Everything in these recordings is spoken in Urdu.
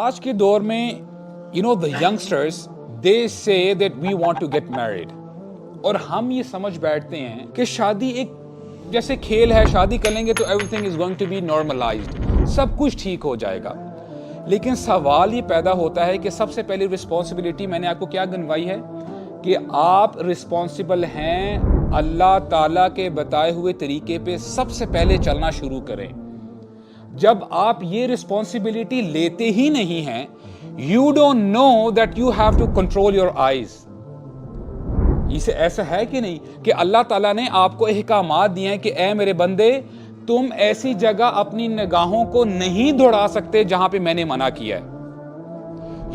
آج کے دور میں the youngsters they say that we want to get married, اور ہم یہ سمجھ بیٹھتے ہیں کہ شادی ایک جیسے کھیل ہے، شادی کر لیں گے تو everything is going to be normalized، سب کچھ ٹھیک ہو جائے گا. لیکن سوال یہ پیدا ہوتا ہے کہ سب سے پہلی رسپانسبلٹی میں نے آپ کو کیا گنوائی ہے کہ آپ رسپانسبل ہیں اللہ تعالیٰ کے بتائے ہوئے طریقے پہ سب سے پہلے چلنا شروع کریں. جب آپ یہ رسپانسبلٹی لیتے ہی نہیں ہیں، you don't know that you have to control your eyes. اسے ایسا ہے کہ نہیں کہ اللہ تعالیٰ نے آپ کو احکامات دیے ہیں کہ اے میرے بندے تم ایسی جگہ اپنی نگاہوں کو نہیں دوڑا سکتے جہاں پہ میں نے منع کیا ہے.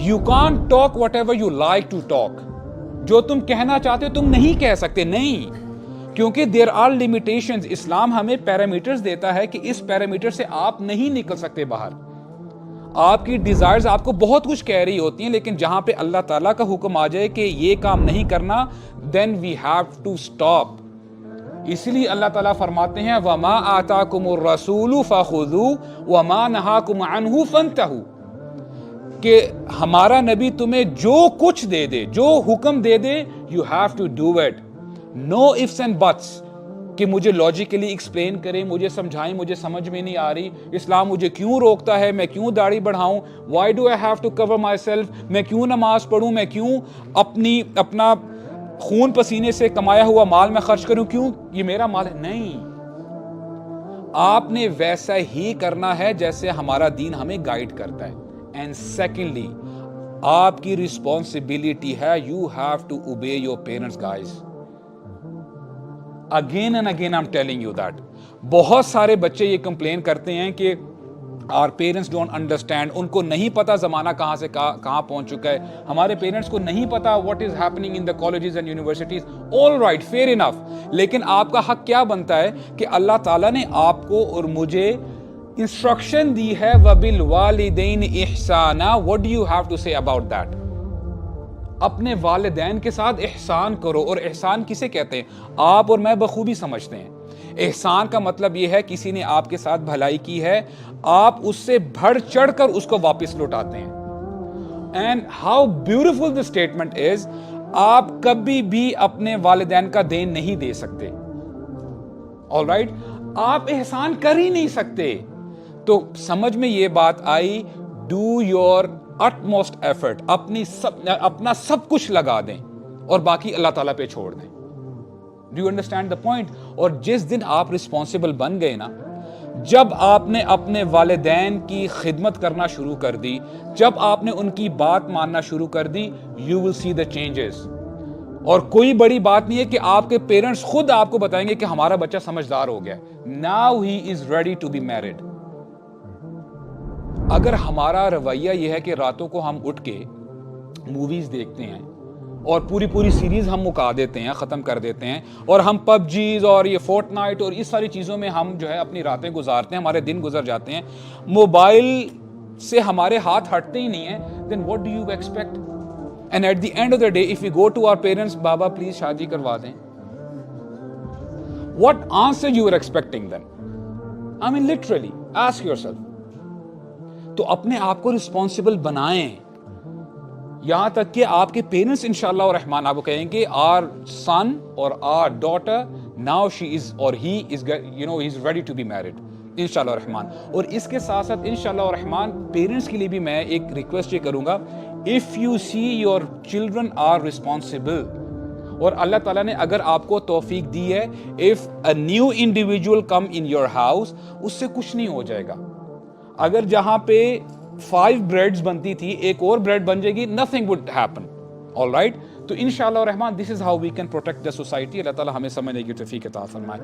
You can't talk whatever you like to talk. جو تم کہنا چاہتے ہو تم نہیں کہہ سکتے، نہیں، کیونکہ there are limitations. اسلام ہمیں پیرامیٹرز دیتا ہے کہ اس پیرامیٹر سے آپ نہیں نکل سکتے باہر. آپ کی ڈیزائرز آپ کو بہت کچھ کہہ رہی ہوتی ہیں، لیکن جہاں پہ اللہ تعالیٰ کا حکم آ جائے کہ یہ کام نہیں کرنا، then we have to stop. اسی لیے اللہ تعالیٰ فرماتے ہیں وَمَا آتَاكُمُ الرَّسُولُ فَخُذُوهُ وَمَا نَهَاكُمْ عَنْهُ فَانْتَهُوا، کہ ہمارا نبی تمہیں جو کچھ دے دے، جو حکم دے دے، you have to do it. No ifs and buts کہ مجھے لاجیکلی ایکسپلین کریں، مجھے سمجھائیں، مجھے سمجھ میں نہیں آ رہی، اسلام مجھے کیوں روکتا ہے، میں کیوں داڑھی بڑھاؤں، why do I have to cover myself, میں کیوں نماز پڑھوں، میں کیوں اپنا خون پسینے سے کمایا ہوا مال میں خرچ کروں، کیوں یہ میرا مال ہے. نہیں، آپ نے ویسا ہی کرنا ہے جیسے ہمارا دین ہمیں گائیڈ کرتا ہے. اینڈ سیکنڈلی آپ کی رسپانسبلٹی ہے you have to obey your parents guys. Again and again I am telling you that. بہت سارے بچے یہ کمپلین کرتے ہیں کہ our parents don't understand، ان کو نہیں پتا زمانہ کہاں سے کہاں پہنچ چکا ہے، ہمارے پیرنٹس کو نہیں پتا what is happening in the colleges and universities. all right, fair enough، لیکن آپ کا حق کیا بنتا ہے کہ اللہ تعالیٰ نے آپ کو اور مجھے انسٹرکشن دی ہے وَبِالْوَالِدَيْنِ إِحْسَانًا. what do you have to say about that؟ اپنے والدین کے ساتھ احسان کرو. اور احسان کسے کہتے ہیں؟ آپ اور میں بخوبی سمجھتے ہیں. احسان کا مطلب یہ ہے کسی نے آپ کے ساتھ بھلائی کی ہے، آپ اس سے بڑھ چڑھ کر اس کو واپس لوٹاتے ہیں. And how beautiful this statement is, آپ کبھی بھی اپنے والدین کا دین نہیں دے سکتے. آلرائٹ، آپ احسان کر ہی نہیں سکتے. تو سمجھ میں یہ بات آئی، ڈو یور utmost effort، اپنا سب کچھ لگا دیں اور باقی اللہ تعالیٰ پہ چھوڑ دیں. Do you understand the point؟ اور جس دن آپ رسپانسبل بن گئے نا، جب آپ نے اپنے والدین کی خدمت کرنا شروع کر دی، جب آپ نے ان کی بات ماننا شروع کر دی، you will see the changes. اور کوئی بڑی بات نہیں ہے کہ آپ کے پیرنٹس خود آپ کو بتائیں گے کہ ہمارا بچہ سمجھدار ہو گیا، now he is ready to be married. اگر ہمارا رویہ یہ ہے کہ راتوں کو ہم اٹھ کے موویز دیکھتے ہیں اور پوری سیریز ہم مکا دیتے ہیں، ختم کر دیتے ہیں، اور ہم پب جیز اور یہ فورٹ نائٹ اور اس ساری چیزوں میں ہم جو ہے اپنی راتیں گزارتے ہیں، ہمارے دن گزر جاتے ہیں، موبائل سے ہمارے ہاتھ ہٹتے ہی نہیں ہیں، then what do you expect؟ and at the end of the day if we go to our parents، بابا پلیز شادی کروا دیں، what answer you are expecting then؟ I mean literally ask yourself. تو اپنے آپ کو رسپانسبل بنائیں، یہاں تک کہ آپ کے پیرنٹس انشاءاللہ الرحمن آپ کو کہیں گے our son or our daughter now she is or he is he's ready to be married انشاءاللہ الرحمن. اور اس کے ساتھ ساتھ انشاءاللہ الرحمن پیرنٹس کے لیے بھی میں ایک ریکویسٹ یہ کروں گا، if you see your children are responsible، اور اللہ تعالیٰ نے اگر آپ کو توفیق دی ہے، if a new individual come in your house، اس سے کچھ نہیں ہو جائے گا. اگر جہاں پہ 5 بریڈز بنتی تھی ایک اور بریڈ بن جائے گی، nothing would happen. all right، تو انشاءاللہ الرحمن this is how we can protect the society. اللہ تعالیٰ ہمیں سمجھنے کی توفیق عطا فرمائے.